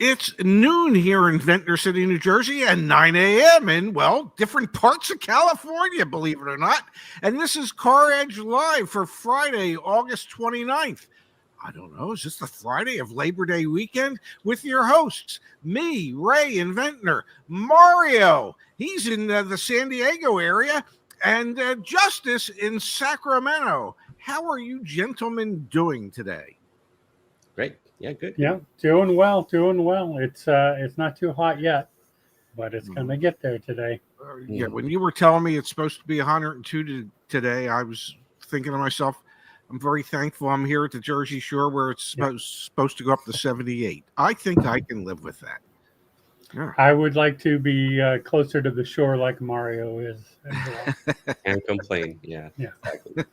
It's noon here in Ventnor City, New Jersey, and 9 a.m. in, well, different parts of California, believe it or not. And this is CarEdge Live for Friday, August 29th. I don't know, is this the Friday of Labor Day weekend? With your hosts, me, Ray in Ventnor, Mario, he's in the San Diego area, and Justise in Sacramento. How are you gentlemen doing today? Great. Yeah, good. Yeah, doing well. It's not too hot yet, but it's going to get there today. Yeah, when you were telling me it's supposed to be 102 today, I was thinking to myself, I'm very thankful I'm here at the Jersey Shore where it's supposed to go up to 78. I think I can live with that. Yeah. I would like to be closer to the shore like Mario is as well. Can't complain. Yeah. Exactly.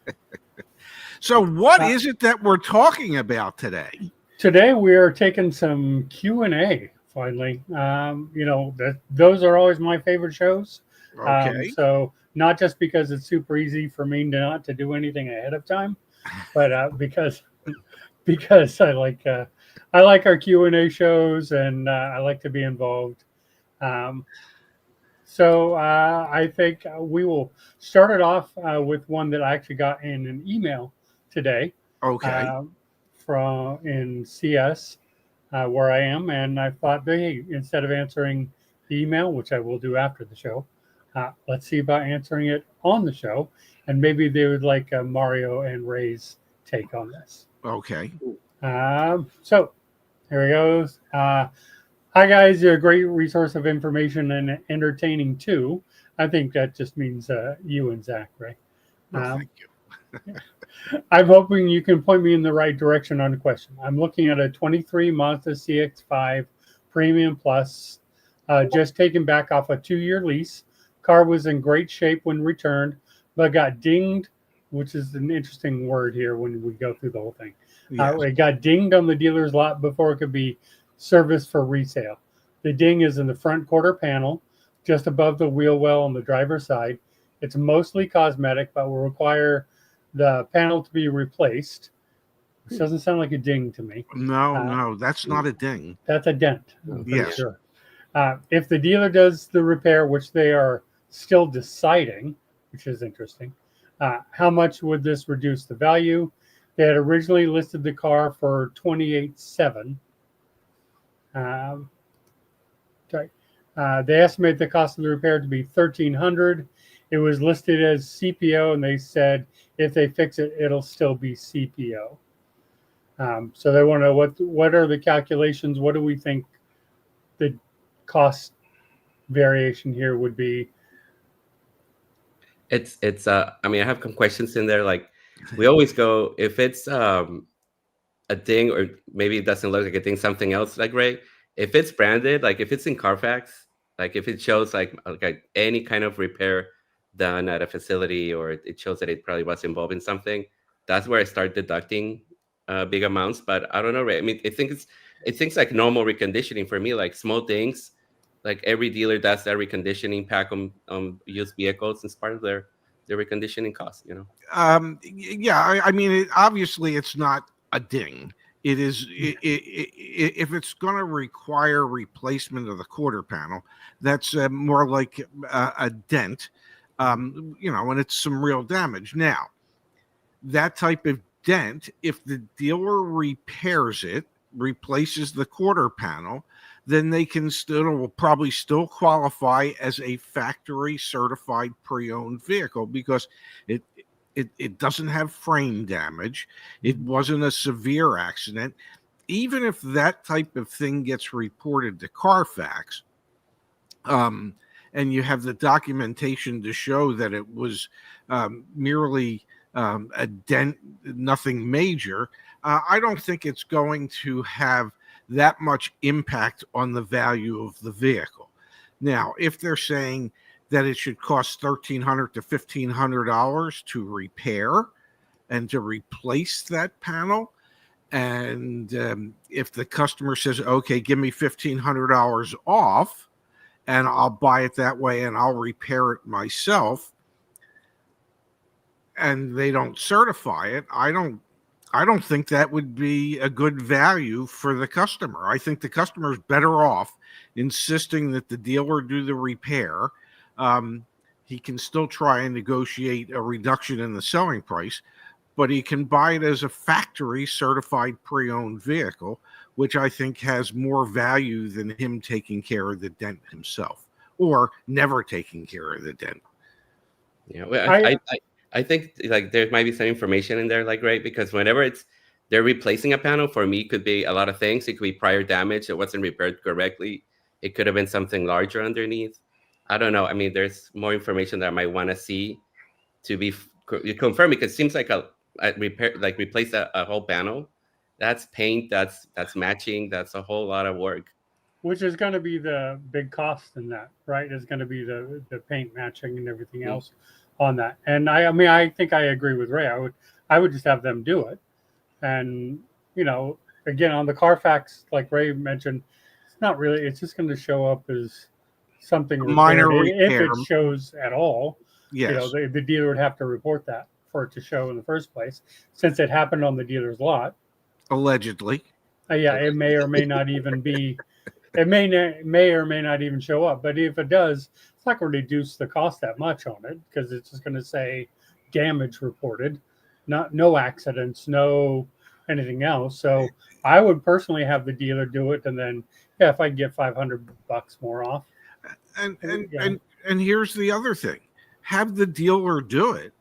So what is it that we're talking about today? Today we are taking some Q&A finally. Those are always my favorite shows. Okay. So not just because it's super easy for me not to do anything ahead of time, but because I like our Q&A shows and I like to be involved. So I think we will start it off with one that I actually got in an email today. Okay. In CS where I am, and I thought, hey, instead of answering the email, which I will do after the show, let's see about answering it on the show, and maybe they would like Mario and Ray's take on this. Okay. So here he goes. Hi guys, you're a great resource of information and entertaining too. I think that just means you and Zach, Ray. Thank you. I'm hoping you can point me in the right direction on the question. I'm looking at a 23 Mazda CX-5 Premium Plus, just taken back off a 2-year lease. Car was in great shape when returned, but got dinged, which is an interesting word here when we go through the whole thing. Yes. It got dinged on the dealer's lot before it could be serviced for resale. The ding is in the front quarter panel, just above the wheel well on the driver's side. It's mostly cosmetic, but will require the panel to be replaced. Which doesn't sound like a ding to me. No, that's not a ding. That's a dent. Yes. Sure. If the dealer does the repair, which they are still deciding, which is interesting, how much would this reduce the value? They had originally listed the car for $28,700. They estimate the cost of the repair to be $1,300. It was listed as CPO, and they said if they fix it, it'll still be CPO. So they want to know what are the calculations? What do we think the cost variation here would be? It's I mean, I have some questions in there. Like, we always go, if it's a ding, or maybe it doesn't look like a ding, something else, like Ray, if it's branded, like if it's in Carfax, like if it shows like any kind of repair done at a facility, or it shows that it probably was involved in something, that's where I start deducting big amounts. But I don't know, Ray. I mean, it things like normal reconditioning for me, like small things, like every dealer does that reconditioning pack on used vehicles as part of their reconditioning costs, you know? I mean, obviously it's not a ding. It is if it's going to require replacement of the quarter panel, that's more like a dent. And it's some real damage. Now, that type of dent, if the dealer repairs it, replaces the quarter panel, then they will probably still qualify as a factory certified pre-owned vehicle because it doesn't have frame damage. It wasn't a severe accident. Even if that type of thing gets reported to Carfax, and you have the documentation to show that it was merely a dent, nothing major, I don't think it's going to have that much impact on the value of the vehicle. Now, if they're saying that it should cost $1,300 to $1,500 to repair and to replace that panel, and if the customer says, okay, give me $1,500 off, and I'll buy it that way and I'll repair it myself, and they don't certify it, I don't I don't think that would be a good value for the customer. I think the customer is better off insisting that the dealer do the repair. He can still try and negotiate a reduction in the selling price, but he can buy it as a factory certified pre-owned vehicle, which I think has more value than him taking care of the dent himself or never taking care of the dent. Yeah, well, I think like there might be some information in there, like, right, because whenever they're replacing a panel, for me could be a lot of things. It could be prior damage that wasn't repaired correctly. It could have been something larger underneath. I don't know. I mean, there's more information that I might want to see to be confirmed, because it seems like a repair, like replace a whole panel. That's paint. That's matching. That's a whole lot of work. Which is going to be the big cost in that, right? Is going to be the paint matching and everything else on that. And I mean, I think I agree with Ray. I would just have them do it. And, you know, again, on the Carfax, like Ray mentioned, it's not really, it's just going to show up as something minor repaired. repair. If it shows at all. Yes. You know, the dealer would have to report that for it to show in the first place, since it happened on the dealer's lot. Allegedly. Yeah, it may or may not even be. It may or may not even show up. But if it does, it's not going to reduce the cost that much on it, because it's just going to say damage reported, no accidents, no anything else. So I would personally have the dealer do it, and then if I can get $500 more off. And here's the other thing. Have the dealer do it.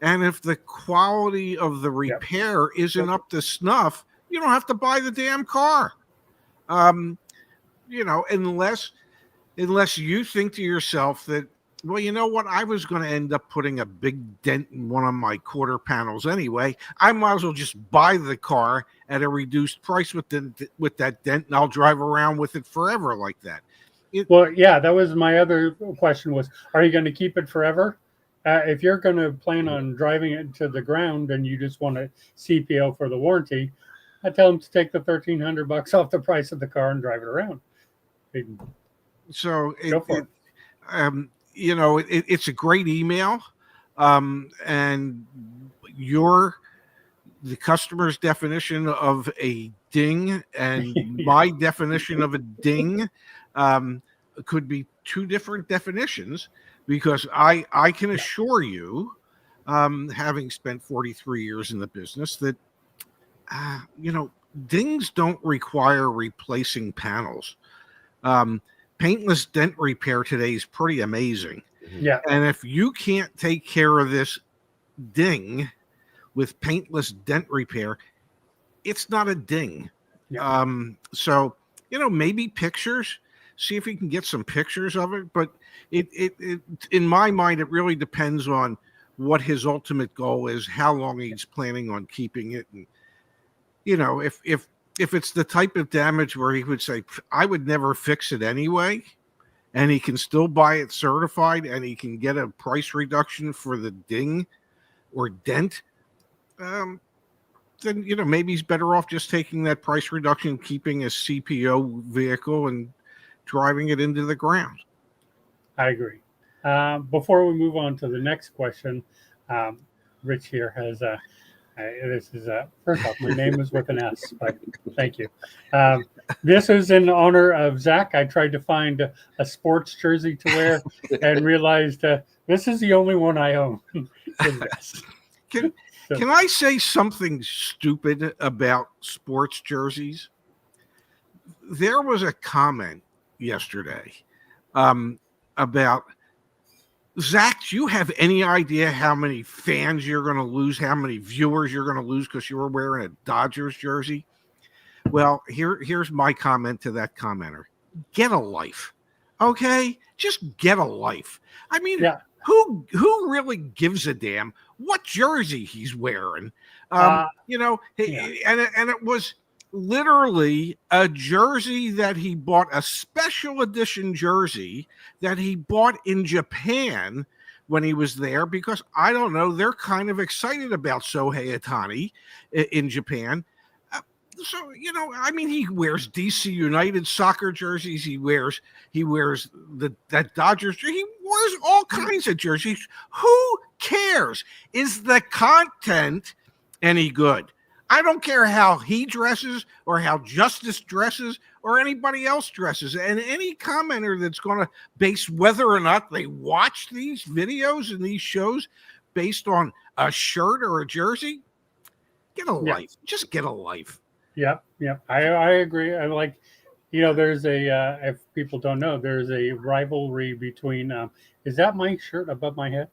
And if the quality of the repair isn't up to snuff, you don't have to buy the damn car. You know, unless you think to yourself that, well, you know what, I was going to end up putting a big dent in one of my quarter panels anyway. I might as well just buy the car at a reduced price with that dent, and I'll drive around with it forever like that. Well, yeah, that was my other question was, are you going to keep it forever? If you're going to plan on driving it to the ground and you just want a CPO for the warranty, I tell them to take the $1,300 off the price of the car and drive it around. So it's a great email, and the customer's definition of a ding and my definition of a ding could be two different definitions, because I can assure you, having spent 43 years in the business, that dings don't require replacing panels. Paintless dent repair today is pretty amazing. Yeah. And if you can't take care of this ding with paintless dent repair, it's not a ding. Yeah. So, maybe pictures, see if you can get some pictures of it. But it in my mind, it really depends on what his ultimate goal is, how long he's planning on keeping it. And, if it's the type of damage where he would say, I would never fix it anyway, and he can still buy it certified and he can get a price reduction for the ding or dent, then, maybe he's better off just taking that price reduction, keeping a CPO vehicle and driving it into the ground. I agree. Before we move on to the next question, Rich here has first off, my name is with an S, but thank you. This is in honor of Zach. I tried to find a sports jersey to wear and realized this is the only one I own. Can I say something stupid about sports jerseys? There was a comment yesterday about, Zach, do you have any idea how many fans you're going to lose, how many viewers you're going to lose because you were wearing a Dodgers jersey? Well, here's my comment to that commenter. Get a life, okay? Just get a life. I mean, who really gives a damn what jersey he's wearing? And it was literally a jersey that he bought, a special edition jersey that he bought in Japan when he was there, because I don't know, they're kind of excited about Shohei Ohtani in Japan. So, he wears DC United soccer jerseys. He wears that Dodgers jersey. He wears all kinds of jerseys. Who cares? Is the content any good? I don't care how he dresses or how Justice dresses or anybody else dresses. And any commenter that's going to base whether or not they watch these videos and these shows based on a shirt or a jersey, get a life. Just get a life. Yep. I agree. I like, there's if people don't know, there's a rivalry between, is that my shirt above my head?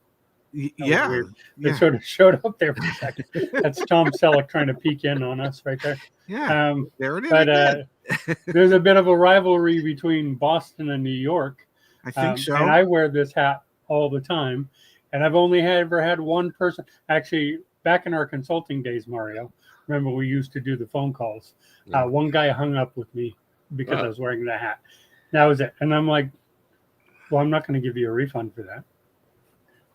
Yeah. It sort of showed up there for a second. That's Tom Selleck trying to peek in on us right there. Yeah. There it is. But there's a bit of a rivalry between Boston and New York. I think so. And I wear this hat all the time. And I've only ever had one person, actually, back in our consulting days, Mario, remember we used to do the phone calls. One guy hung up with me because I was wearing the hat. That was it. And I'm like, well, I'm not going to give you a refund for that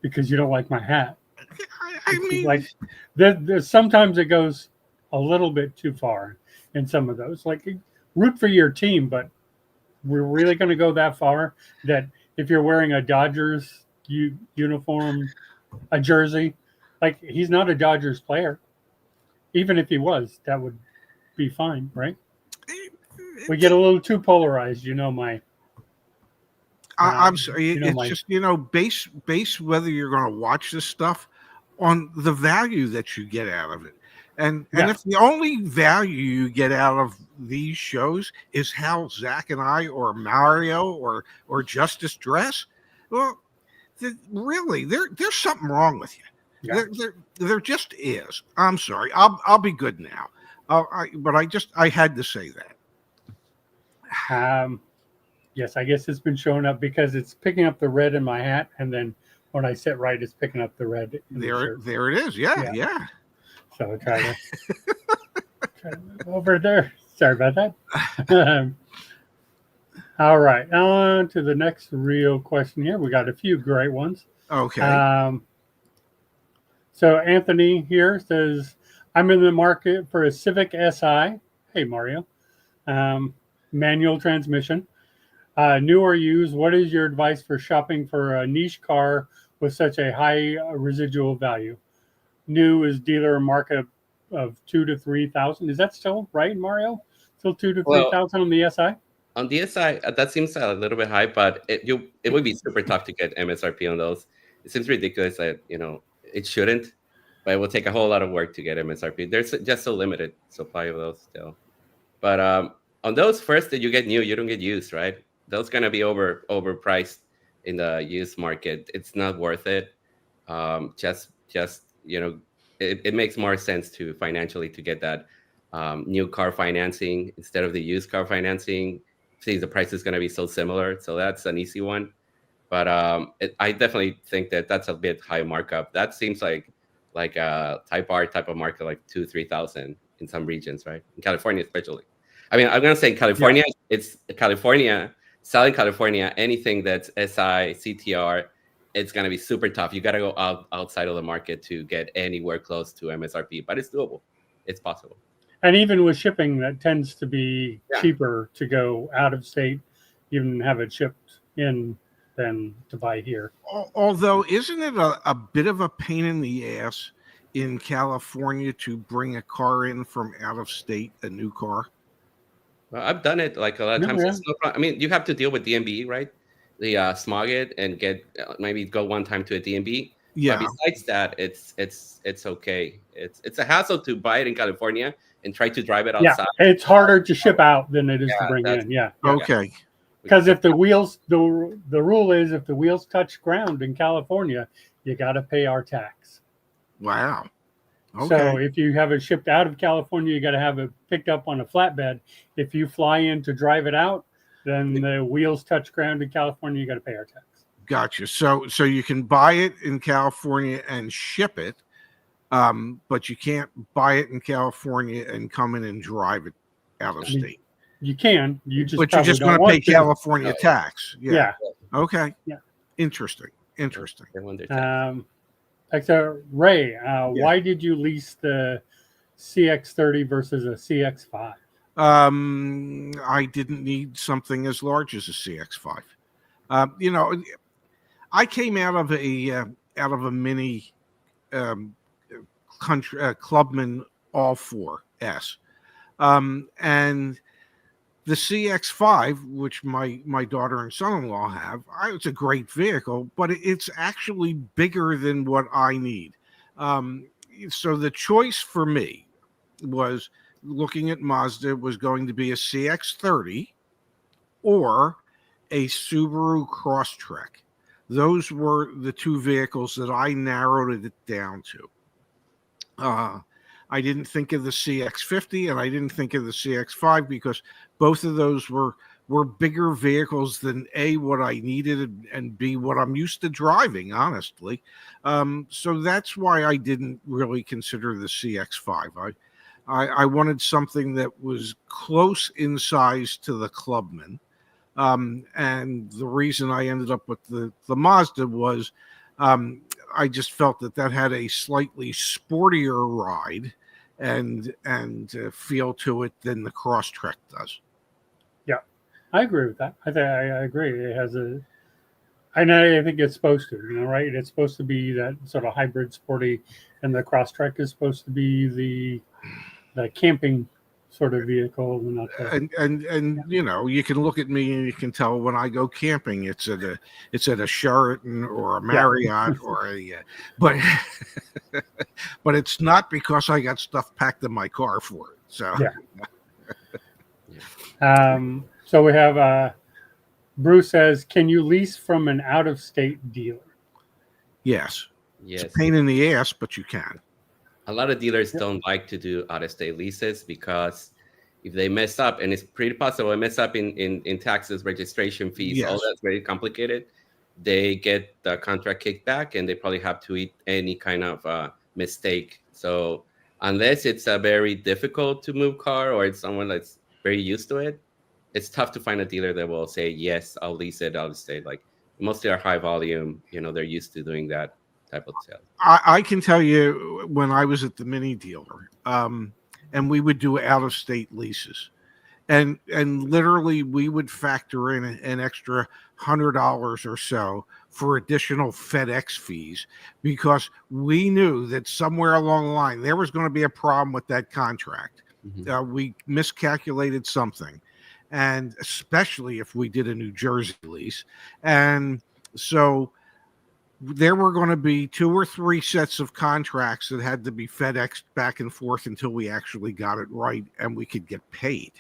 because you don't like my hat. I mean, like, there's sometimes it goes a little bit too far in some of those. Like, root for your team, but we're really going to go that far that if you're wearing a Dodgers uniform, a jersey, like, he's not a Dodgers player. Even if he was, that would be fine, right? We get a little too polarized, I'm sorry. It's just, base whether you're going to watch this stuff on the value that you get out of it. And if the only value you get out of these shows is how Zach and I or Mario or Justice dress, well, really, there's something wrong with you. Yeah. There just is. I'm sorry. I'll be good now. But I had to say that. Yes, I guess it's been showing up because it's picking up the red in my hat, and then when I sit right, it's picking up the red. There it is. Yeah. So I try to move over there. Sorry about that. All right, on to the next real question here. We got a few great ones. Okay. So Anthony here says, I'm in the market for a Civic Si. Hey, Mario. Manual transmission. New or used, what is your advice for shopping for a niche car with such a high residual value? New is dealer market of 2,000 to 3,000. Is that still right, Mario? Still 2,000 to 3,000 on the SI? On the SI, that seems a little bit high, but it would be super tough to get MSRP on those. It seems ridiculous that it shouldn't, but it will take a whole lot of work to get MSRP. There's just a limited supply of those still. But on those, first that you get new, you don't get used, right? Those gonna be overpriced in the used market. It's not worth it. It makes more sense to financially to get that new car financing instead of the used car financing. Since the price is gonna be so similar, so that's an easy one. But I definitely think that's a bit high markup. That seems like a type R type of market, like 2,000-3,000 in some regions, right? In California, especially. I mean, I'm gonna say California. Yeah. It's California. Selling California, anything that's SI, CTR, it's going to be super tough. You got to go outside of the market to get anywhere close to MSRP, but it's doable. It's possible. And even with shipping, that tends to be cheaper to go out of state, even have it shipped in, than to buy here. Although, isn't it a bit of a pain in the ass in California to bring a car in from out of state, a new car? Well, I've done it like a lot of times. Yeah. I mean, you have to deal with DMV, right? The smog it and get maybe go one time to a DMV. Yeah. But besides that, it's okay. It's a hassle to buy it in California and try to drive it outside. Yeah, it's harder to ship out than it is to bring in. Yeah. Okay. Because if the wheels, the rule is if the wheels touch ground in California, you got to pay our tax. Wow. Okay. So if you have it shipped out of California, you got to have it picked up on a flatbed. If you fly in to drive it out, then the wheels touch ground in California, you got to pay our tax. Gotcha. So you can buy it in California and ship it, but you can't buy it in California and come in and drive it out of state. You can. You just but you're just going to pay California tax. Yeah. Okay. Yeah. Interesting. So Ray, why did you lease the CX-30 versus a CX-5? I didn't need something as large as a CX-5. I came out of a mini country clubman all four S. And the CX5, which my daughter and son-in-law have, it's a great vehicle, but it's actually bigger than what I need. So the choice for me was, looking at Mazda, was going to be a CX30 or a Subaru Crosstrek. Those were the two vehicles that I narrowed it down to. I didn't think of the CX50 and I didn't think of the CX5 because both of those were bigger vehicles than A, what I needed, and B, what I'm used to driving, honestly. So that's why I didn't really consider the CX5. I wanted something that was close in size to the Clubman. And the reason I ended up with the Mazda was I just felt that had a slightly sportier ride and feel to it than the Crosstrek does. Yeah, I agree with that. I agree. It has and I think it's supposed to, right? It's supposed to be that sort of hybrid sporty, and the Crosstrek is supposed to be the camping sort of vehicle. And you can look at me and you can tell when I go camping, it's at a Sheraton or a Marriott or but but it's not because I got stuff packed in my car for it. So so we have Bruce says, can you lease from an out-of-state dealer? Yes. It's a pain in the ass, but you can. A lot of dealers don't like to do out-of-state leases because if they mess up, and it's pretty possible they mess up in taxes, registration fees, all that's very complicated, they get the contract kicked back and they probably have to eat any kind of mistake. So unless it's a very difficult to move car or it's someone that's very used to it, it's tough to find a dealer that will say, yes, I'll lease it out of state. Like mostly are high volume, they're used to doing that type of sale. I can tell you when I was at the mini dealer, and we would do out-of-state leases, and literally we would factor in an extra $100 or so for additional FedEx fees because we knew that somewhere along the line there was going to be a problem with that contract. Mm-hmm. We miscalculated something, and especially if we did a New Jersey lease, and so there were going to be 2 or 3 sets of contracts that had to be FedExed back and forth until we actually got it right and we could get paid.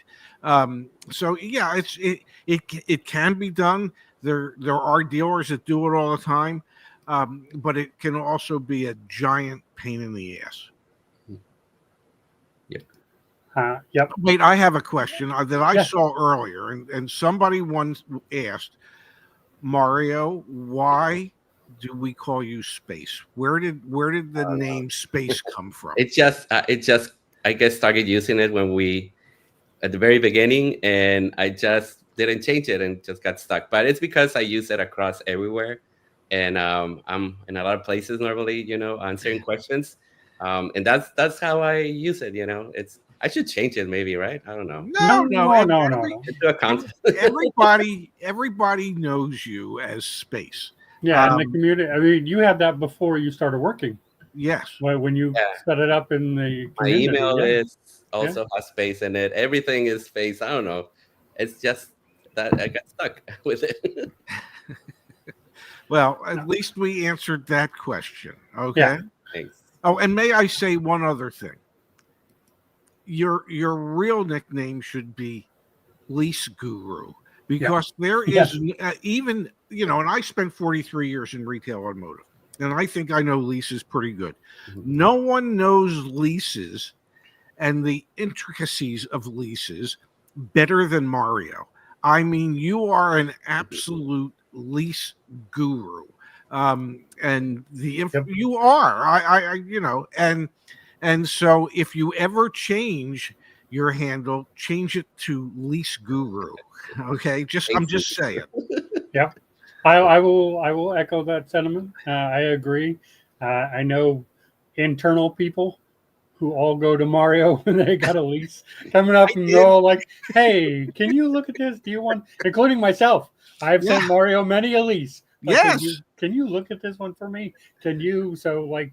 So yeah, it can be done. There are dealers that do it all the time, but it can also be a giant pain in the ass. Yep. Wait, I have a question that I saw earlier, and somebody once asked, Mario, why do we call you Space? Where did the name Space come from? It just I guess started using it when we at the very beginning, and I just didn't change it and just got stuck. But it's because I use it across everywhere, and I'm in a lot of places normally, answering questions, and that's how I use it. I should change it maybe, right? I don't know. No. Everybody knows you as Space. Yeah, in the community. I mean, you had that before you started working. Yes. When you set it up in the community. My email is also has Space in it. Everything is Space. I don't know. It's just that I got stuck with it. Well, at least we answered that question. Okay. Yeah. Thanks. Oh, and may I say one other thing? Your real nickname should be Lease Guru, because there is even, and I spent 43 years in retail automotive, and I think I know leases pretty good. Mm-hmm. No one knows leases and the intricacies of leases better than Mario. I mean, you are an absolute lease guru. And you are, and so if you ever change your handle, change it to Lease Guru. Okay. I'm just saying. Yeah. I will echo that sentiment. I agree. I know internal people who all go to Mario when they got a lease coming up, and they're all like, hey, can you look at this? Do you want, including myself? I've sent Mario many a lease. Like, yes. Can you look at this one for me? Can you? So like,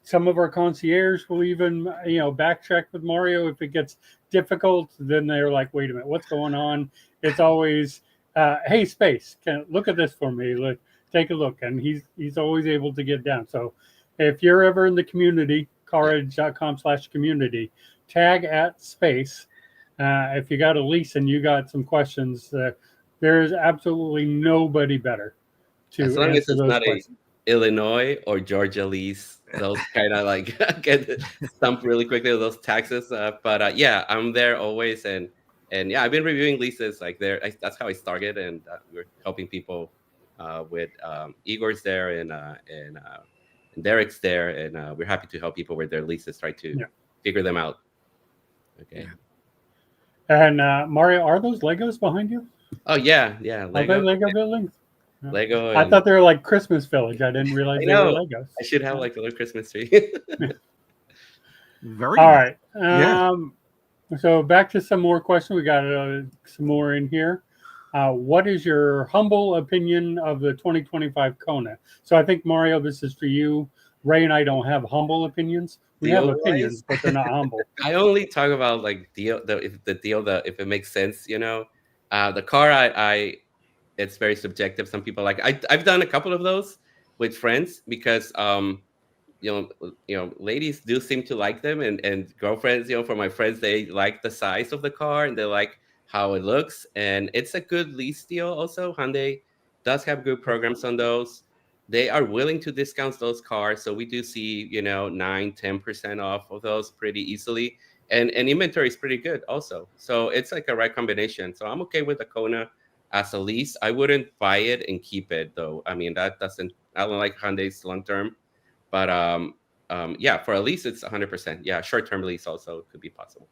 Some of our concierge will even, backtrack with Mario if it gets difficult. Then they're like, "Wait a minute, what's going on?" It's always, "Hey, Space, look at this for me. Look, take a look." And he's always able to get down. So, if you're ever in the community, CarEdge.com/community, tag at Space. If you got a lease and you got some questions, there is absolutely nobody better to As long as answer it's those not questions. a Illinois or Georgia lease, those kind of like get stumped really quickly with those taxes. But yeah, I'm there always, and yeah, I've been reviewing leases like there. That's how I started, and we're helping people with Igor's there and Derek's there, and we're happy to help people with their leases, try to figure them out. Okay. And Mario, are those Legos behind you? Oh yeah, Are they Lego buildings? No. Lego. I thought they were like Christmas Village. I didn't realize they were Legos. I should have like a little Christmas tree. Very All nice. right. So back to some more questions. We got some more in here. What is your humble opinion of the 2025 Kona? So I think, Mario, this is for you. Ray and I don't have humble opinions. We have opinions, but they're not humble. I only talk about like if it makes sense, the car it's very subjective. Some people like I've done a couple of those with friends because ladies do seem to like them, and girlfriends, for my friends, they like the size of the car and they like how it looks, and it's a good lease deal. Also, Hyundai does have good programs on those. They are willing to discount those cars, so we do see 9-10% off of those pretty easily, and inventory is pretty good also. So it's like a right combination. So I'm okay with the Kona as a lease. I wouldn't buy it and keep it though. I mean, I don't like Hyundai's long term, but yeah, for a lease it's 100%. Yeah, short term lease also could be possible.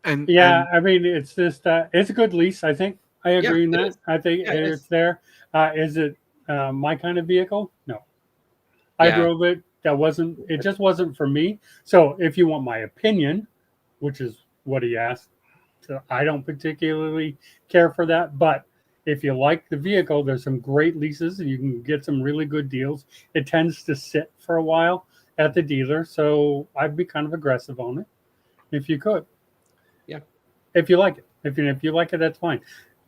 And I mean, it's just it's a good lease. I think I agree in that. I think it's there. Is it my kind of vehicle? No. I drove it. It just wasn't for me. So if you want my opinion, which is what he asked, so I don't particularly care for that. But if you like the vehicle, there's some great leases and you can get some really good deals. It tends to sit for a while at the dealer. So I'd be kind of aggressive on it if you could. Yeah. If you like it. If you like it, that's fine.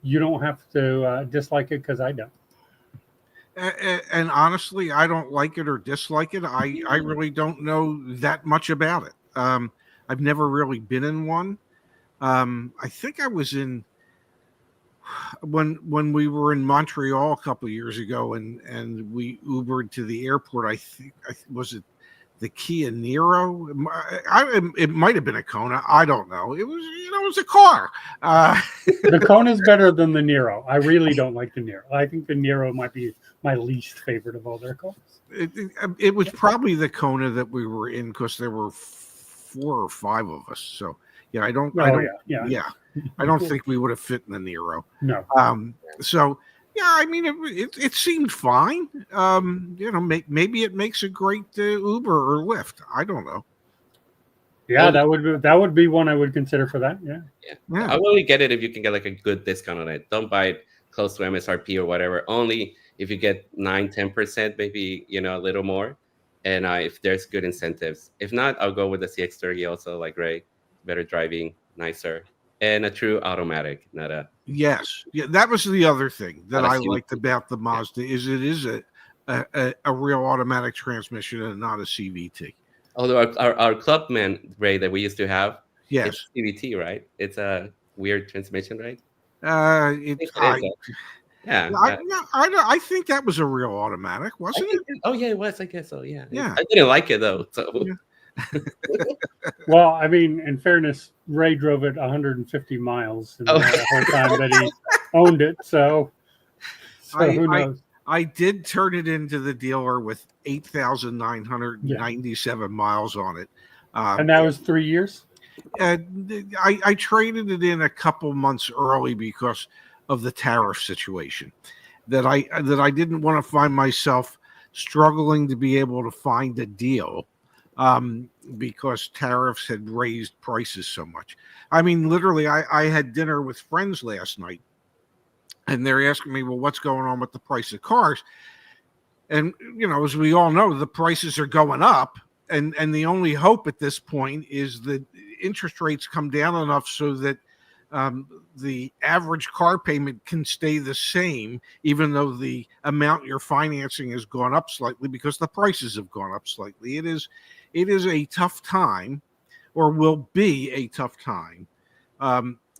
You don't have to dislike it because I don't. And honestly, I don't like it or dislike it. I really don't know that much about it. I've never really been in one. I think I was in when we were in Montreal a couple of years ago, and we Ubered to the airport. I think was it the Kia Niro? It might have been a Kona. I don't know. It was it was a car. The Kona is better than the Niro. I really don't like the Niro. I think the Niro might be my least favorite of all their cars. It was probably the Kona that we were in because there were 4 or 5 of us. So yeah, I don't think we would have fit in the Niro. No. So yeah, I mean it seemed fine. Maybe it makes a great Uber or Lyft. I don't know. Yeah, that would be one I would consider for that. Yeah. I will only get it if you can get like a good discount on it. Don't buy it close to MSRP or whatever. Only if you get 9-10%, maybe a little more, and if there's good incentives. If not, I'll go with the CX-30 also, like Ray. Better driving, nicer, and a true automatic, not a. Yes, yeah, that was the other thing that I liked about the Mazda is it is a real automatic transmission and not a CVT. Although our Clubman, Ray, that we used to have, yes, it's CVT, right? It's a weird transmission, right? I think that was a real automatic, wasn't it? Oh yeah, it was. I guess so. Yeah. Yeah. I didn't like it though. So. Yeah. Well, I mean, in fairness, Ray drove it 150 miles the whole time that he owned it. So who knows? I did turn it into the dealer with 8,997 miles on it. And that was 3 years? I traded it in a couple months early because of the tariff situation. That I didn't want to find myself struggling to be able to find a deal because tariffs had raised prices so much. I mean, literally, I had dinner with friends last night, and they're asking me, well, what's going on with the price of cars? And, as we all know, the prices are going up. And the only hope at this point is that interest rates come down enough so that the average car payment can stay the same, even though the amount you're financing has gone up slightly because the prices have gone up slightly. It is a tough time, or will be a tough time,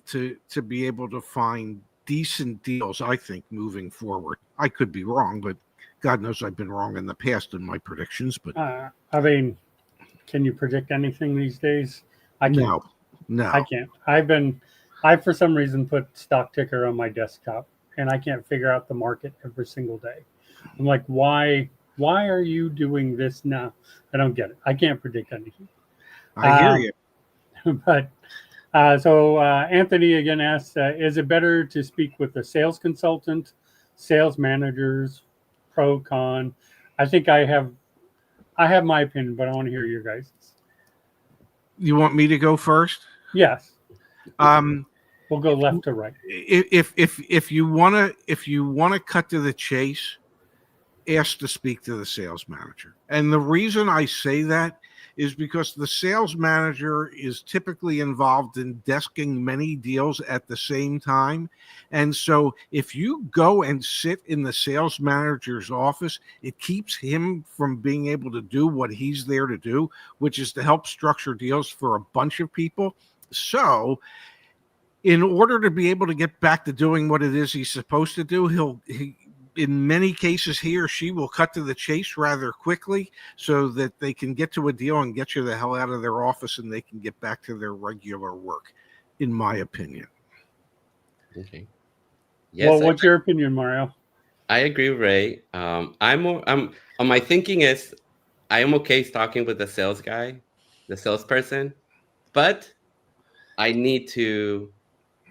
to be able to find decent deals, I think, moving forward. I could be wrong, but God knows I've been wrong in the past in my predictions. But I mean, can you predict anything these days? I can't. No. I can't. I for some reason put stock ticker on my desktop, and I can't figure out the market every single day. I'm like, why are you doing this now? I don't get it. I can't predict anything. I hear you. But so Anthony again asks, is it better to speak with a sales consultant, sales managers, pro, con? I think I have my opinion, but I want to hear your guys'. You want me to go first? Yes. We'll go left to right. If you wanna cut to the chase, ask to speak to the sales manager. And the reason I say that is because the sales manager is typically involved in desking many deals at the same time. And so if you go and sit in the sales manager's office, it keeps him from being able to do what he's there to do, which is to help structure deals for a bunch of people. So in order to be able to get back to doing what it is he's supposed to do, in many cases, he or she will cut to the chase rather quickly so that they can get to a deal and get you the hell out of their office and they can get back to their regular work, in my opinion. Okay. Yes. Well, what's your opinion, Mario? I agree, Ray. My thinking is I am okay talking with the sales guy, the salesperson, but I need to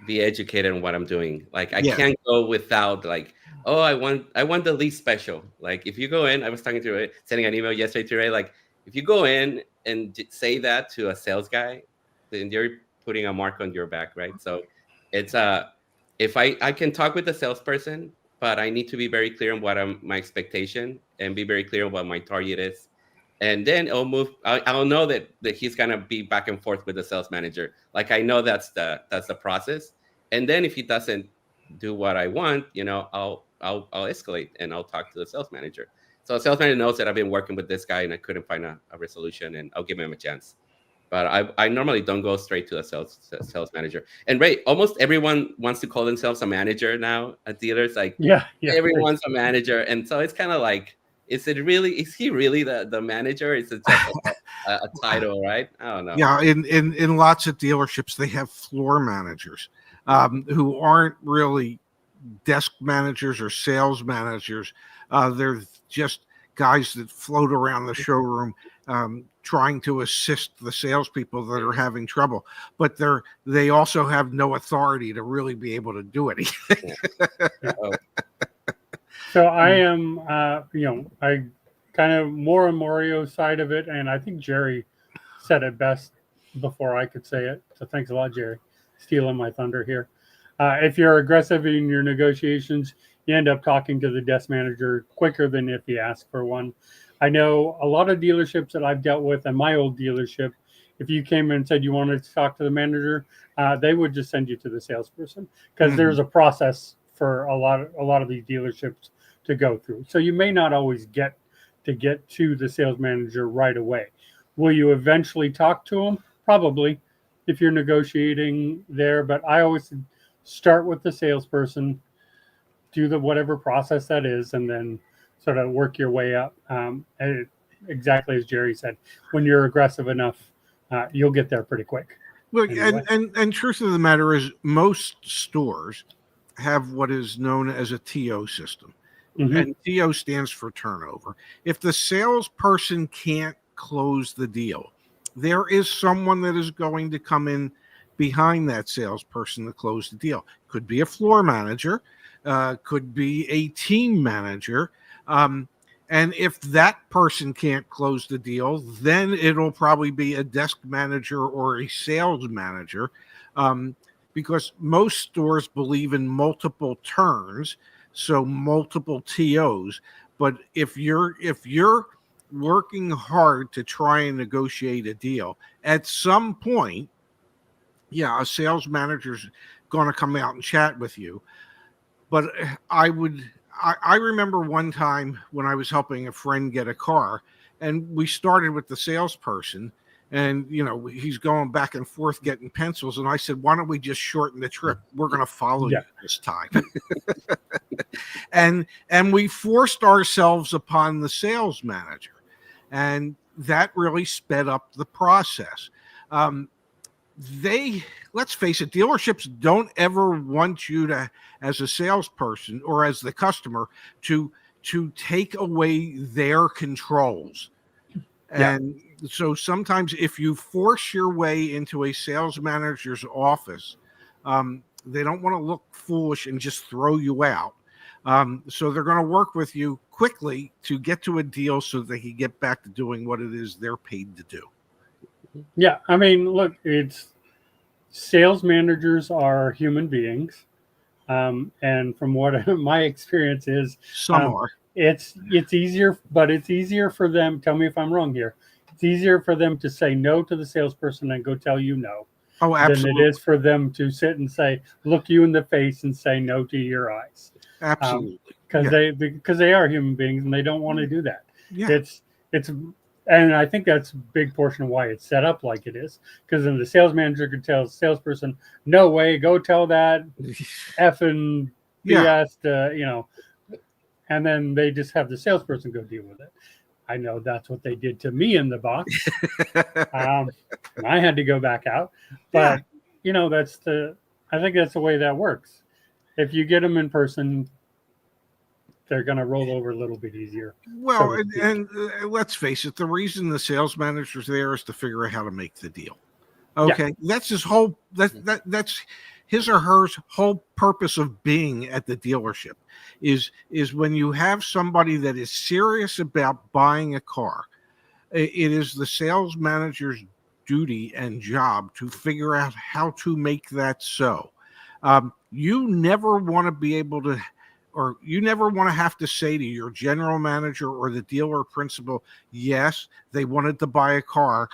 be educated on what I'm doing. Like I can't go without like, oh, I want the lease special. Like if you go in, I was talking to Ray, sending an email yesterday to Ray, like if you go in and say that to a sales guy, then you're putting a mark on your back, right? So it's if I can talk with the salesperson, but I need to be very clear on what my expectation and be very clear on what my target is. And then I'll know that he's gonna be back and forth with the sales manager. Like I know that's the process. And then if he doesn't do what I want, I'll escalate and I'll talk to the sales manager. So the sales manager knows that I've been working with this guy and I couldn't find a resolution, and I'll give him a chance. But I normally don't go straight to a sales manager. And Ray, almost everyone wants to call themselves a manager now at dealers. Like everyone's a manager, and so it's kind of like, is he really the manager? Is it just a title, right? I don't know. Yeah, in lots of dealerships, they have floor managers who aren't really desk managers or sales managers. They're just guys that float around the showroom trying to assist the salespeople that are having trouble. But they also have no authority to really be able to do anything. So I am, I kind of more on Mario's side of it, and I think Jerry said it best before I could say it. So thanks a lot, Jerry, stealing my thunder here. If you're aggressive in your negotiations, you end up talking to the desk manager quicker than if you ask for one. I know a lot of dealerships that I've dealt with, and my old dealership, if you came in and said you wanted to talk to the manager, they would just send you to the salesperson because there's a process for a lot of these dealerships to go through. So you may not always get to the sales manager right away. Will you eventually talk to them? Probably, if you're negotiating there. But I always start with the salesperson, do the whatever process that is, and then sort of work your way up. Exactly as Jerry said, when you're aggressive enough, you'll get there pretty quick. Look, and truth of the matter is, most stores have what is known as a TO system. And TO stands for turnover. If the salesperson can't close the deal, there is someone that is going to come in behind that salesperson to close the deal. Could be a floor manager, could be a team manager. And if that person can't close the deal, then it'll probably be a desk manager or a sales manager, because most stores believe in multiple turns. So multiple TOs, But if you're working hard to try and negotiate a deal, at some point, yeah, a sales manager's going to come out and chat with you. But I remember one time when I was helping a friend get a car, and we started with the salesperson, and he's going back and forth getting pencils, and I said, why don't we just shorten the trip? We're going to follow you this time. and we forced ourselves upon the sales manager, and that really sped up the process. Let's face it, dealerships don't ever want you to, as a salesperson or as the customer, to take away their controls. And so sometimes if you force your way into a sales manager's office, they don't want to look foolish and just throw you out. So they're going to work with you quickly to get to a deal so they can get back to doing what it is they're paid to do. Yeah, I mean, look, it's sales managers are human beings, and from what my experience is, Some are. It's easier, but it's easier for them. Tell me if I'm wrong here. It's easier for them to say no to the salesperson and go tell you no. Oh, absolutely. Than it is for them to sit and say, look you in the face and say no to your eyes. Absolutely. Because they are human beings and they don't want to do that. Yeah. It's and I think that's a big portion of why it's set up like it is. Because then the sales manager could tell the salesperson, no way, go tell that effing BS to, and then they just have the salesperson go deal with it. I know that's what they did to me in the box. And I had to go back out. But, I think that's the way that works. If you get them in person, they're going to roll over a little bit easier. Well, and let's face it, the reason the sales manager's there is to figure out how to make the deal. Okay. That's his whole, that's his or her whole purpose of being at the dealership is when you have somebody that is serious about buying a car, it is the sales manager's duty and job to figure out how to make that so. You never want to be able to, or you never want to have to say to your general manager or the dealer principal, yes, they wanted to buy a car,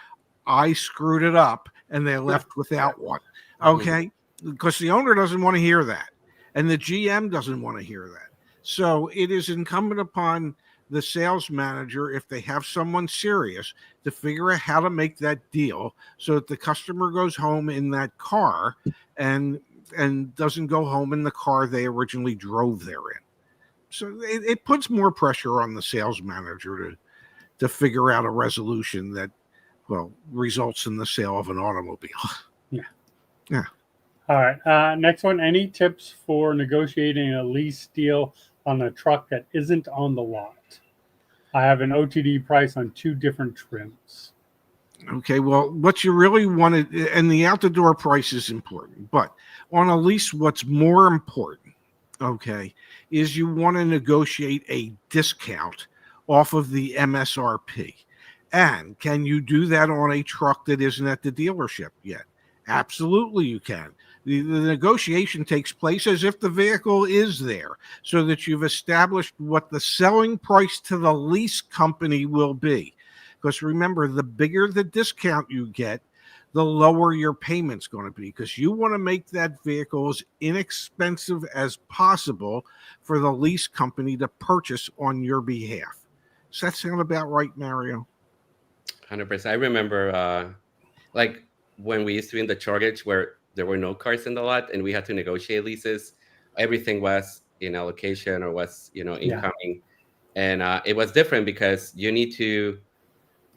I screwed it up, and they left without one. Okay? Because the owner doesn't want to hear that, and the GM doesn't want to hear that. So it is incumbent upon the sales manager, if they have someone serious, to figure out how to make that deal so that the customer goes home in that car and doesn't go home in the car they originally drove there in. So it puts more pressure on the sales manager to figure out a resolution that, well, results in the sale of an automobile. Yeah. All right. Next one. Any tips for negotiating a lease deal on a truck that isn't on the lot? I have an OTD price on 2 different trims. Okay, well, what you really want to, and the out-the-door price is important, but on a lease, what's more important, okay, is you want to negotiate a discount off of the MSRP. And can you do that on a truck that isn't at the dealership yet? Absolutely, you can. The negotiation takes place as if the vehicle is there, so that you've established what the selling price to the lease company will be. Because remember, the bigger the discount you get, the lower your payment's going to be, because you want to make that vehicle as inexpensive as possible for the lease company to purchase on your behalf. Does that sound about right, Mario? 100%. I remember like when we used to be in the CarEdge where there were no cars in the lot and we had to negotiate leases. Everything was in allocation or was, incoming. And it was different because you need to,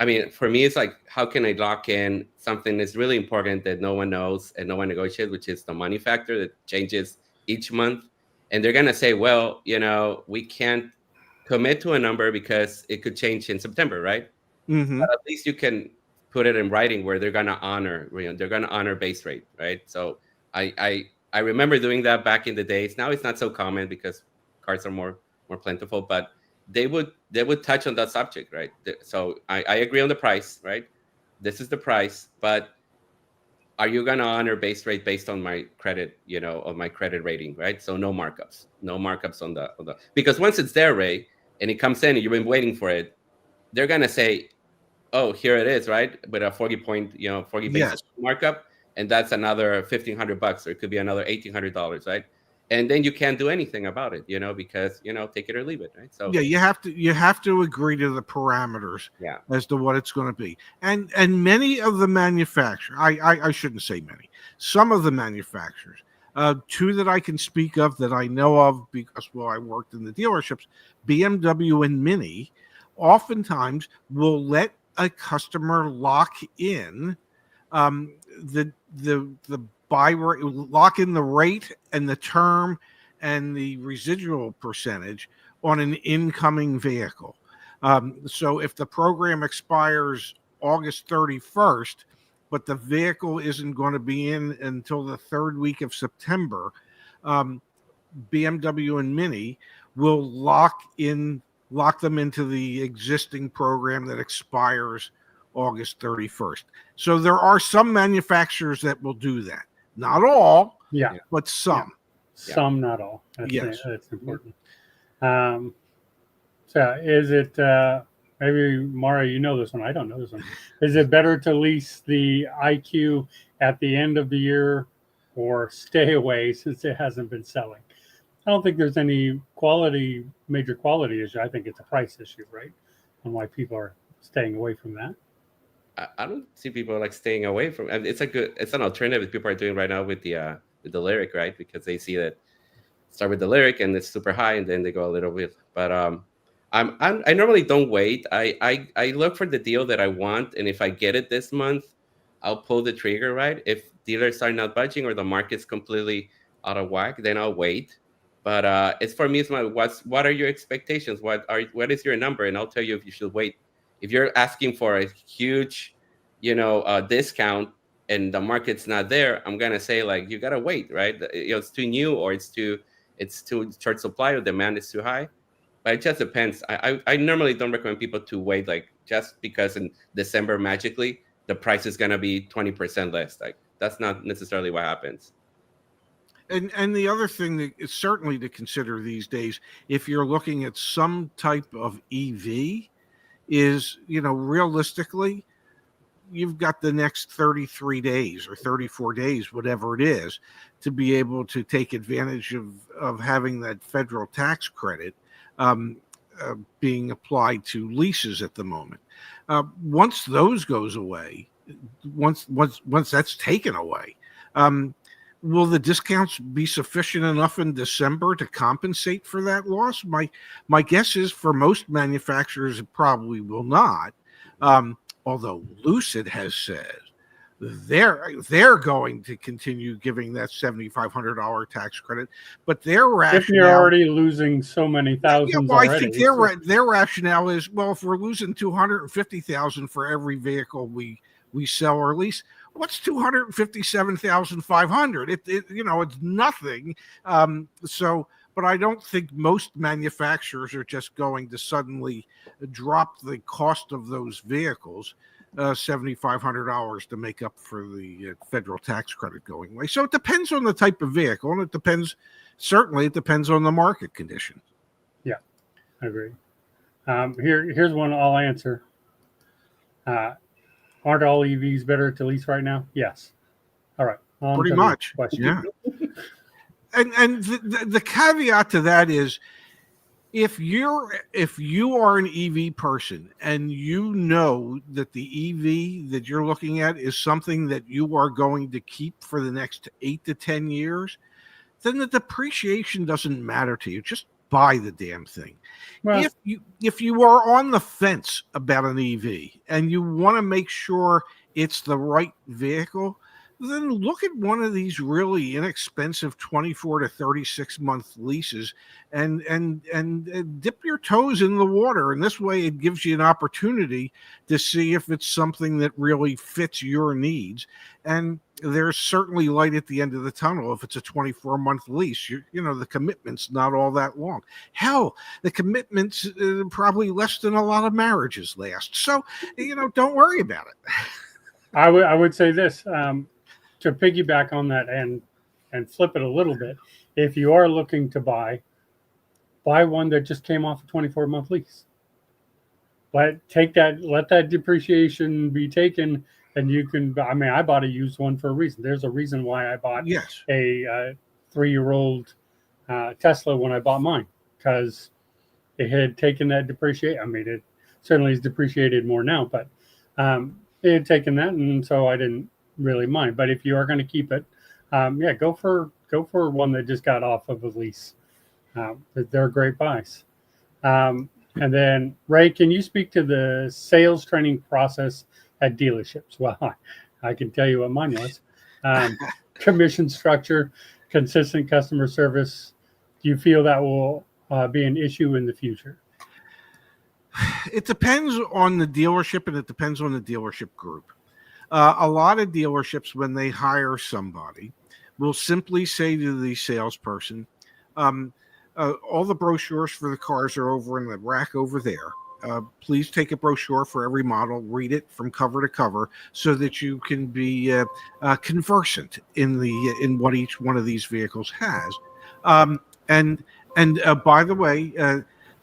I mean, for me, it's like, how can I lock in something that's really important that no one knows and no one negotiates, which is the money factor that changes each month. And they're going to say, well, we can't commit to a number because it could change in September, right? Mm-hmm. But at least you can put it in writing where they're going to honor, they're going to honor base rate, right? So I remember doing that back in the days. Now it's not so common because cars are more plentiful, but they would touch on that subject, right? So I agree on the price, right? This is the price, but are you going to honor base rate based on my credit, on my credit rating, right? So no markups on the, because once it's there, Ray, and it comes in and you've been waiting for it, they're gonna say, "Oh, here it is," right? With a 40 basis markup, and that's another $1,500, or it could be another $1,800, right? And then you can't do anything about it, because take it or leave it, right? So yeah, you have to agree to the parameters yeah, as to what it's going to be. And many of the manufacturers, I shouldn't say many, some of the manufacturers, two that I can speak of that I know of because I worked in the dealerships, BMW and Mini, oftentimes will let a customer lock in the buy rate, lock in the rate and the term and the residual percentage on an incoming vehicle. So if the program expires August 31st, but the vehicle isn't going to be in until the third week of September, BMW and Mini will lock them into the existing program that expires August 31st. So there are some manufacturers that will do that. Not all, but some. Some, not all. Yes. That's important. So is it, maybe Mario, you know this one, I don't know this one. Is it better to lease the IQ at the end of the year or stay away since it hasn't been selling? I don't think there's any major quality issue. I think it's a price issue, right? And why people are staying away from that. I don't see people like staying away from. It's an alternative people are doing right now with the Lyric, right? Because they see that start with the Lyric and it's super high, and then they go a little bit. But I normally don't wait. I look for the deal that I want, and if I get it this month, I'll pull the trigger, right? If dealers are not budging or the market's completely out of whack, then I'll wait. But it's for me, what are your expectations? What is your number? And I'll tell you if you should wait. If you're asking for a huge, discount and the market's not there, I'm gonna say like you gotta wait, right? It's too new, or it's too short supply, or demand is too high. But it just depends. I normally don't recommend people to wait, like just because in December magically the price is gonna be 20% less. Like that's not necessarily what happens. And the other thing that is certainly to consider these days, if you're looking at some type of EV, is, realistically, you've got the next 33 days or 34 days, whatever it is, to be able to take advantage of having that federal tax credit being applied to leases at the moment. Once those goes away, once that's taken away, will the discounts be sufficient enough in December to compensate for that loss? My guess is for most manufacturers, it probably will not. Although Lucid has said they're going to continue giving that $7,500 tax credit, but their rationale, if you're already losing so many thousands already, I think their rationale is, well, if we're losing $250,000 for every vehicle we sell or lease, what's $257,500? It's nothing. But I don't think most manufacturers are just going to suddenly drop the cost of those vehicles $7,500 to make up for the federal tax credit going away. So it depends on the type of vehicle, and it depends on the market condition. Yeah, I agree. Here's one I'll answer. Aren't all EVs better to lease right now? Yes. All right. Pretty much. Yeah. And the caveat to that is, if you are an EV person and you know that the EV that you're looking at is something that you are going to keep for the next 8 to 10 years, then the depreciation doesn't matter to you. Just buy the damn thing. Well, if you are on the fence about an EV and you want to make sure it's the right vehicle, then look at one of these really inexpensive 24 to 36 month leases and dip your toes in the water. And this way it gives you an opportunity to see if it's something that really fits your needs. And there's certainly light at the end of the tunnel if it's a 24-month lease. The commitment's not all that long. Hell, the commitment's probably less than a lot of marriages last. So, don't worry about it. I would say this, to piggyback on that and flip it a little bit. If you are looking to buy buy one that just came off a 24-month lease. Let that depreciation be taken, and you can. I mean, I bought a used one for a reason. There's a reason why I bought Yes. a 3-year-old Tesla when I bought mine, because it had taken that depreciation. I mean, it certainly is depreciated more now, but it had taken that, and so I didn't really mind. But if you are going to keep it, go for one that just got off of a lease. They're great buys. And then, Ray, can you speak to the sales training process at dealerships? Well, I can tell you what mine was. Commission structure, consistent customer service. Do you feel that will be an issue in the future? It depends on the dealership, and it depends on the dealership group. A lot of dealerships, when they hire somebody, will simply say to the salesperson, all the brochures for the cars are over in the rack over there. Please take a brochure for every model, read it from cover to cover, so that you can be conversant in what each one of these vehicles has. And by the way,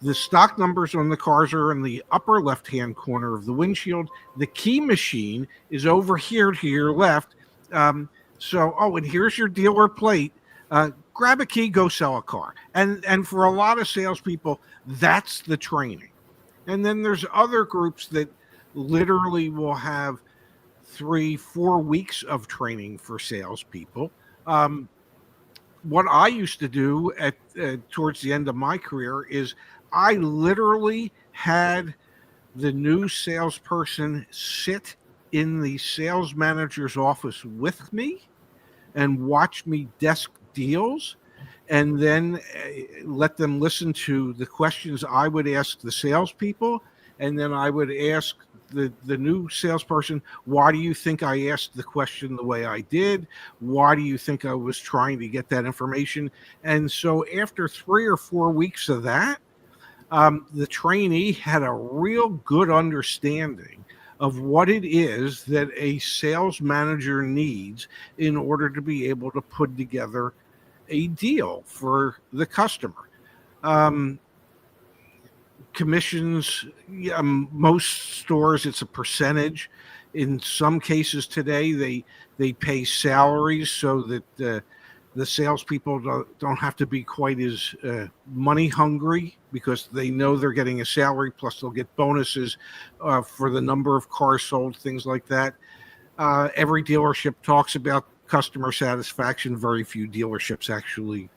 the stock numbers on the cars are in the upper left-hand corner of the windshield. The key machine is over here to your left. And here's your dealer plate. Grab a key, go sell a car. And for a lot of salespeople, that's the training. And then there's other groups that literally will have 3-4 weeks of training for salespeople. What I used to do towards the end of my career is I literally had the new salesperson sit in the sales manager's office with me and watch me desk deals, and then let them listen to the questions I would ask the salespeople, and then I would ask the new salesperson, why do you think I asked the question the way I did? Why do you think I was trying to get that information? And so after 3 or 4 weeks of that, the trainee had a real good understanding of what it is that a sales manager needs in order to be able to put together a deal for the customer. Commissions, most stores, it's a percentage. In some cases today, they pay salaries so that the salespeople don't have to be quite as money hungry, because they know they're getting a salary, plus they'll get bonuses for the number of cars sold, things like that. Every dealership talks about customer satisfaction. Very few dealerships actually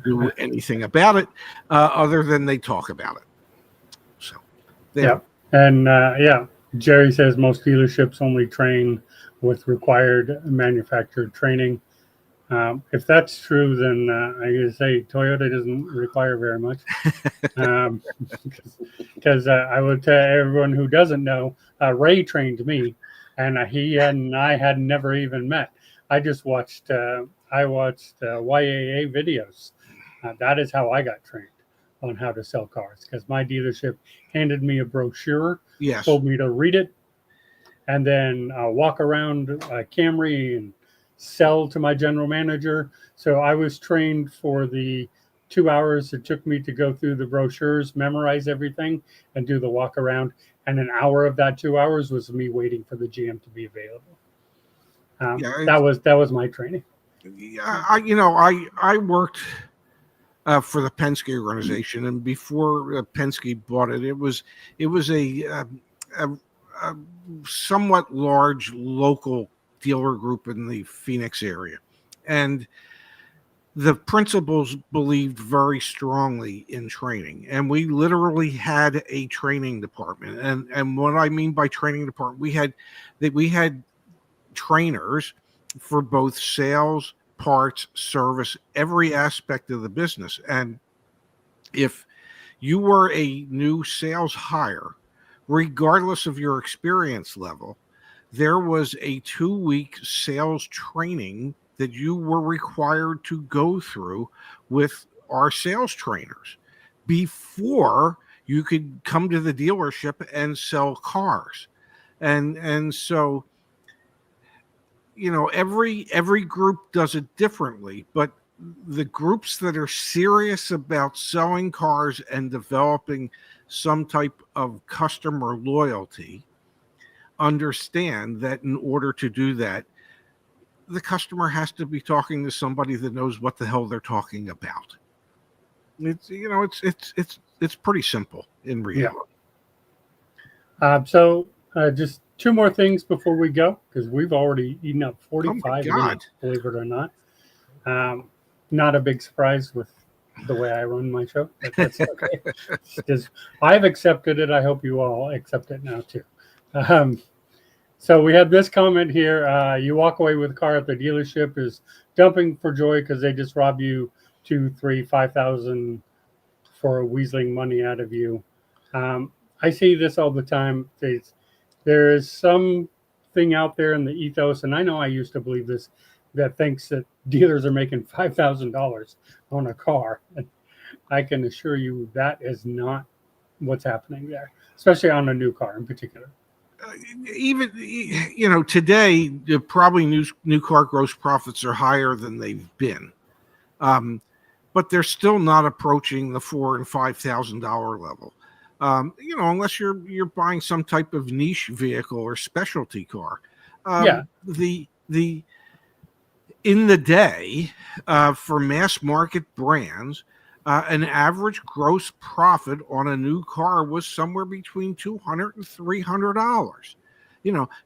do anything about it other than they talk about it. So, yeah. And Jerry says most dealerships only train with required manufacturer training. If that's true, then I gotta say Toyota doesn't require very much. Because I would tell everyone who doesn't know, Ray trained me, and I had never even met. I just watched YAA videos. That is how I got trained on how to sell cars, because my dealership handed me a brochure, yes, told me to read it, and then walk around Camry and sell to my general manager. So I was trained for the 2 hours it took me to go through the brochures, memorize everything, and do the walk around. And an hour of that 2 hours was me waiting for the GM to be available. That was my training. Yeah, I worked for the Penske organization, and before Penske bought it, it was a somewhat large local dealer group in the Phoenix area, and the principals believed very strongly in training, and we literally had a training department. And what I mean by training department, we had trainers for both sales, parts, service, every aspect of the business. And if you were a new sales hire, regardless of your experience level, there was a 2-week sales training that you were required to go through with our sales trainers before you could come to the dealership and sell cars. And so, every group does it differently, but the groups that are serious about selling cars and developing some type of customer loyalty understand that in order to do that, the customer has to be talking to somebody that knows what the hell they're talking about. It's it's pretty simple in reality. So just two more things before we go, because we've already eaten up 45 minutes, believe it or not. Not a big surprise with the way I run my show, but that's okay. Because I've accepted it. I hope you all accept it now too. So we have this comment here. You walk away with a car at the dealership is dumping for joy because they just robbed you 2, 3, 5,000 for weaseling money out of you. I see this all the time. There is something out there in the ethos, and I know I used to believe this, that thinks that dealers are making $5,000 on a car. And I can assure you that is not what's happening there, especially on a new car in particular. Even today, probably new car gross profits are higher than they've been, but they're still not approaching the $4,000 and $5,000 level. Unless you're buying some type of niche vehicle or specialty car. In the day, for mass market brands, an average gross profit on a new car was somewhere between $200 and $300.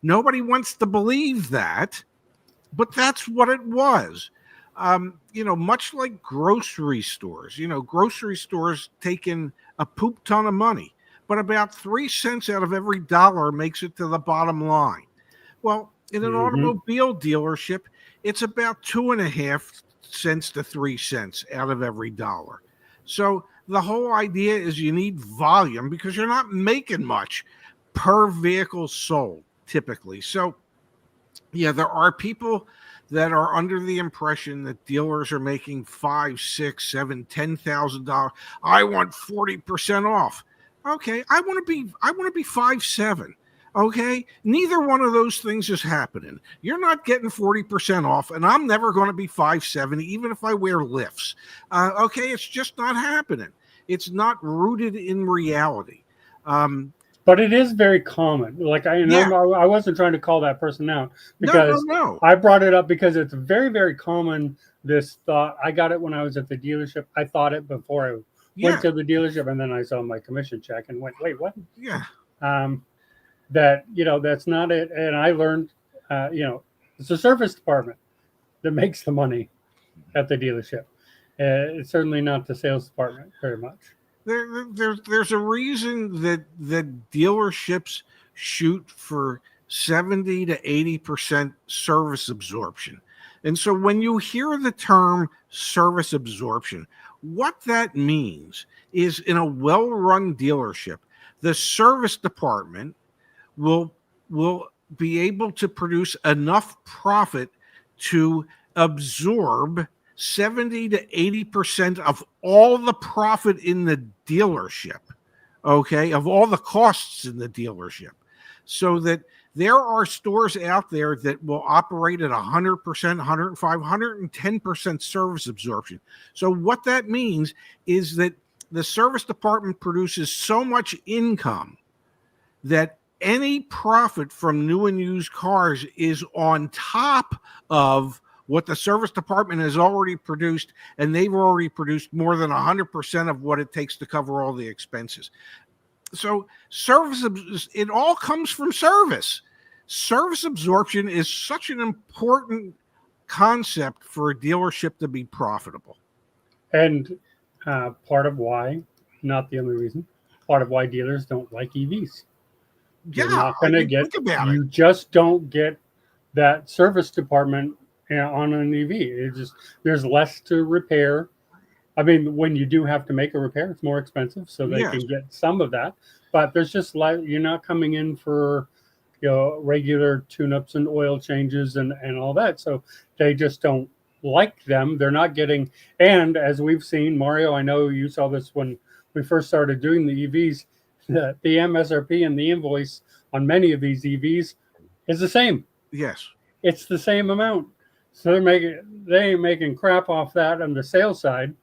Nobody wants to believe that, but that's what it was. Much like grocery stores, grocery stores take in a poop ton of money, but about 3 cents out of every dollar makes it to the bottom line. Well, in an automobile dealership, it's about 2.5 cents to 3 cents out of every dollar. So the whole idea is you need volume because you're not making much per vehicle sold typically. So yeah, there are people that are under the impression that dealers are making $5,000, $6,000, $7,000, $10,000. I want 40% off. Okay, I want to be 5,700. Okay, neither one of those things is happening. You're not getting 40% off, and I'm never going to be 5,700, even if I wear lifts. Okay, it's just not happening. It's not rooted in reality. But it is very common. Like I wasn't trying to call that person out because no. I brought it up because it's very, very common. This thought, I got it when I was at the dealership. I thought it before I went to the dealership, and then I saw my commission check and went, wait, what? Yeah. That that's not it. And I learned, it's the service department that makes the money at the dealership. It's certainly not the sales department very much. There's a reason that dealerships shoot for 70 to 80% service absorption. And so when you hear the term service absorption, what that means is in a well-run dealership, the service department will be able to produce enough profit to absorb 70 to 80% of all the profit in the dealership, okay, of all the costs in the dealership, so that there are stores out there that will operate at 100%, 105, 110% service absorption. So what that means is that the service department produces so much income that any profit from new and used cars is on top of what the service department has already produced, and they've already produced more than 100% of what it takes to cover all the expenses. So it all comes from service. Service absorption is such an important concept for a dealership to be profitable. And part of why, not the only reason, part of why dealers don't like EVs. You're not going to get, you just don't get that service department on an EV. It just, there's less to repair. I mean, when you do have to make a repair, it's more expensive, so they can get some of that. But there's just like, you're not coming in for, regular tune-ups and oil changes and all that. So they just don't like them. They're not getting, and as we've seen, Mario, I know you saw this when we first started doing the EVs, the MSRP and the invoice on many of these EVs is the same. Yes. It's the same amount. So they ain't making crap off that on the sales side,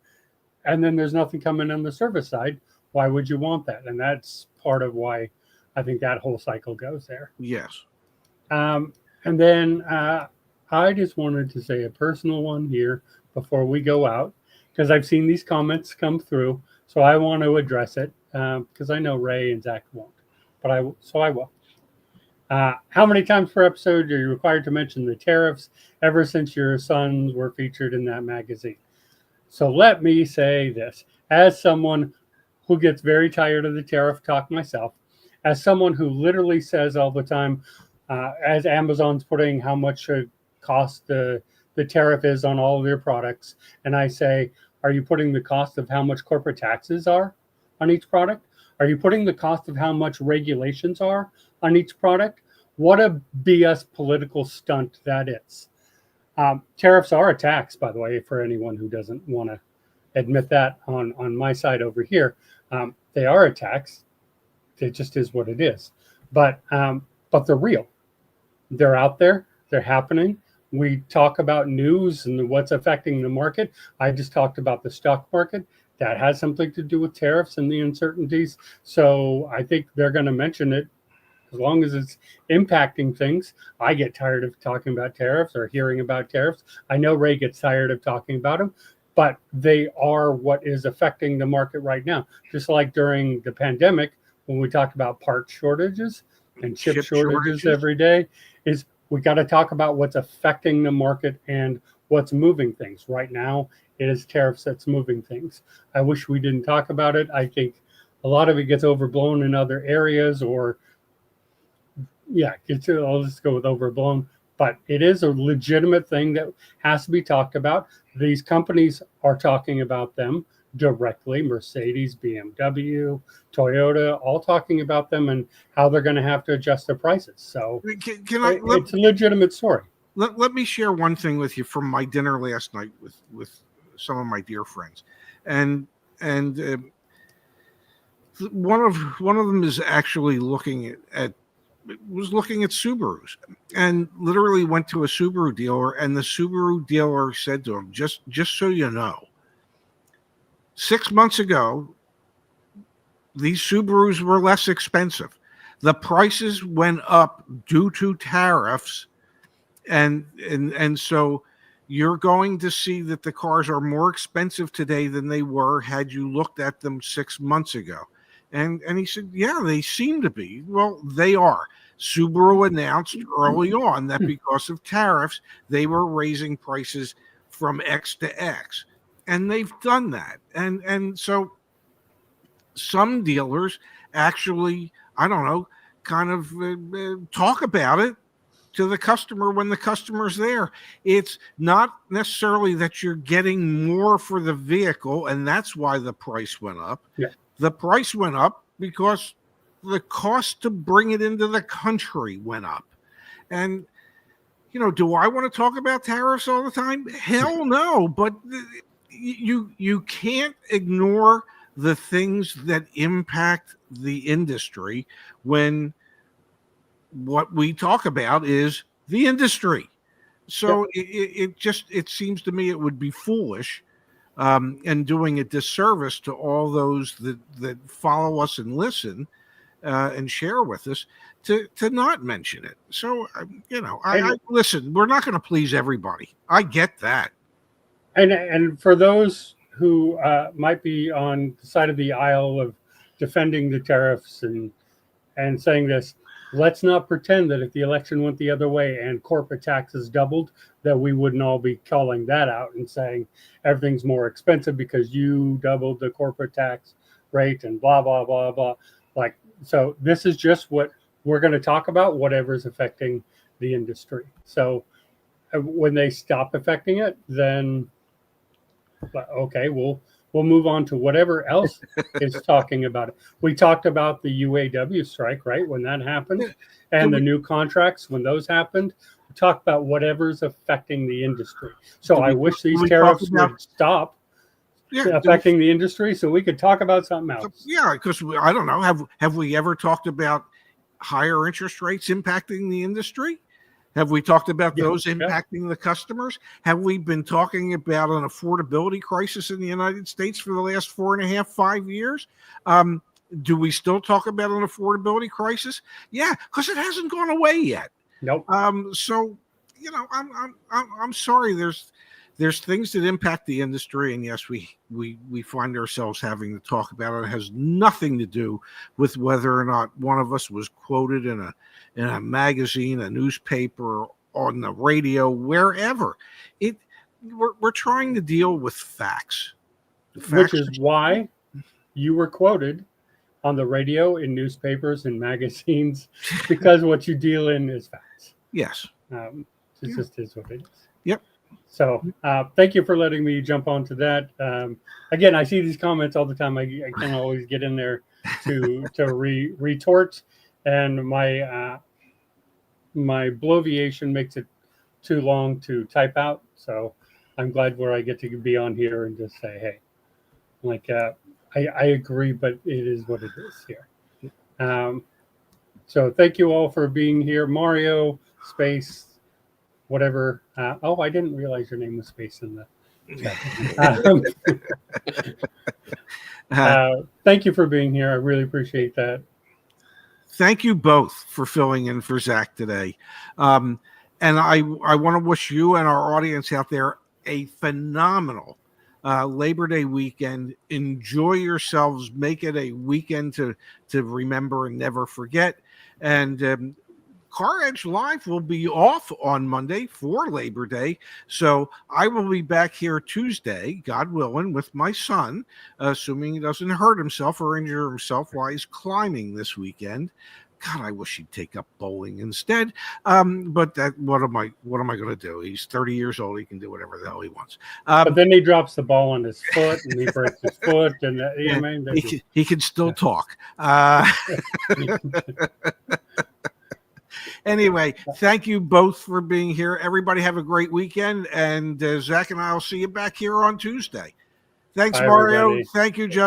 and then there's nothing coming on the service side. Why would you want that? And that's part of why I think that whole cycle goes there. Yes. And then I just wanted to say a personal one here before we go out, because I've seen these comments come through, so I want to address it because I know Ray and Zach won't, but I will. How many times per episode are you required to mention the tariffs ever since your sons were featured in that magazine? So let me say this, as someone who gets very tired of the tariff talk myself, as someone who literally says all the time, as Amazon's putting how much cost the tariff is on all of their products, and I say, are you putting the cost of how much corporate taxes are on each product? Are you putting the cost of how much regulations are on each product? What a BS political stunt that is. Tariffs are a tax, by the way, for anyone who doesn't want to admit that on my side over here. They are a tax. It just is what it is. But they're real. They're out there. They're happening. We talk about news and what's affecting the market. I just talked about the stock market. That has something to do with tariffs and the uncertainties. So I think they're going to mention it as long as it's impacting things. I get tired of talking about tariffs or hearing about tariffs. I know Ray gets tired of talking about them, but they are what is affecting the market right now. Just like during the pandemic, when we talked about part shortages and chip shortages every day, is we got to talk about what's affecting the market and what's moving things. Right now, it is tariffs that's moving things. I wish we didn't talk about it. I think a lot of it gets overblown in other areas, or I'll just go with overblown. But it is a legitimate thing that has to be talked about. These companies are talking about them directly. Mercedes, BMW, Toyota, all talking about them and how they're going to have to adjust their prices. So it's a legitimate story. Let me share one thing with you from my dinner last night with some of my dear friends, and one of them is actually looking at Subarus, and literally went to a Subaru dealer, and the Subaru dealer said to him, just so you know, 6 months ago, these Subarus were less expensive. The prices went up due to tariffs, and so you're going to see that the cars are more expensive today than they were had you looked at them 6 months ago. And he said, yeah, they seem to be. Well, they are. Subaru announced early on that because of tariffs, they were raising prices from X to X. And they've done that. And so some dealers actually, I don't know, kind of talk about it to the customer when the customer's there. It's not necessarily that you're getting more for the vehicle, and that's why the price went up. Yeah. The price went up because the cost to bring it into the country went up. And, do I want to talk about tariffs all the time? Hell no. But you can't ignore the things that impact the industry when what we talk about is the industry. So it seems to me it would be foolish and doing a disservice to all those that follow us and listen and share with us to not mention it. So, I listen, we're not going to please everybody. I get that. And for those who might be on the side of the aisle of defending the tariffs and saying this, let's not pretend that if the election went the other way and corporate taxes doubled, that we wouldn't all be calling that out and saying everything's more expensive because you doubled the corporate tax rate and blah, blah, blah, blah. So this is just what we're going to talk about, whatever is affecting the industry. So when they stop affecting it, then, okay, we'll move on to whatever else is talking about it. We talked about the UAW strike, right? When that happened, and the new contracts, when those happened, we talked about whatever's affecting the industry. So I wish these tariffs would stop affecting the industry so we could talk about something else. Yeah, because I don't know, have we ever talked about higher interest rates impacting the industry? Have we talked about Yeah, those yeah. impacting the customers? Have we been talking about an affordability crisis in the United States for the last 4.5, 5 years? Do we still talk about an affordability crisis? Yeah, because it hasn't gone away yet. Nope. So I'm sorry. There's things that impact the industry, and yes, we find ourselves having to talk about it. It has nothing to do with whether or not one of us was quoted in a magazine, a newspaper, on the radio, wherever. We're trying to deal with facts. Which is why you were quoted on the radio, in newspapers, and magazines, because what you deal in is facts. Yes. It just is what it is. Yep. So thank you for letting me jump onto that. Again, I see these comments all the time. I can't always get in there to retort, and my bloviation makes it too long to type out. So I'm glad where I get to be on here and just say, hey, like I agree, but it is what it is here. So thank you all for being here. Mario, Space, whatever. I didn't realize your name was Space in the chat. Thank you for being here. I really appreciate that. Thank you both for filling in for Zach today. And I want to wish you and our audience out there a phenomenal Labor Day weekend. Enjoy yourselves. Make it a weekend to remember and never forget. And CarEdge Live will be off on Monday for Labor Day. So I will be back here Tuesday, God willing, with my son, assuming he doesn't hurt himself or injure himself while he's climbing this weekend. God, I wish he'd take up bowling instead. But what am I going to do? He's 30 years old. He can do whatever the hell he wants. But then he drops the ball on his foot, and he breaks his foot, and he can still talk. Anyway, thank you both for being here. Everybody have a great weekend, and Zach and I will see you back here on Tuesday. Thanks, Bye, Mario. everybody. Thank you, Justin.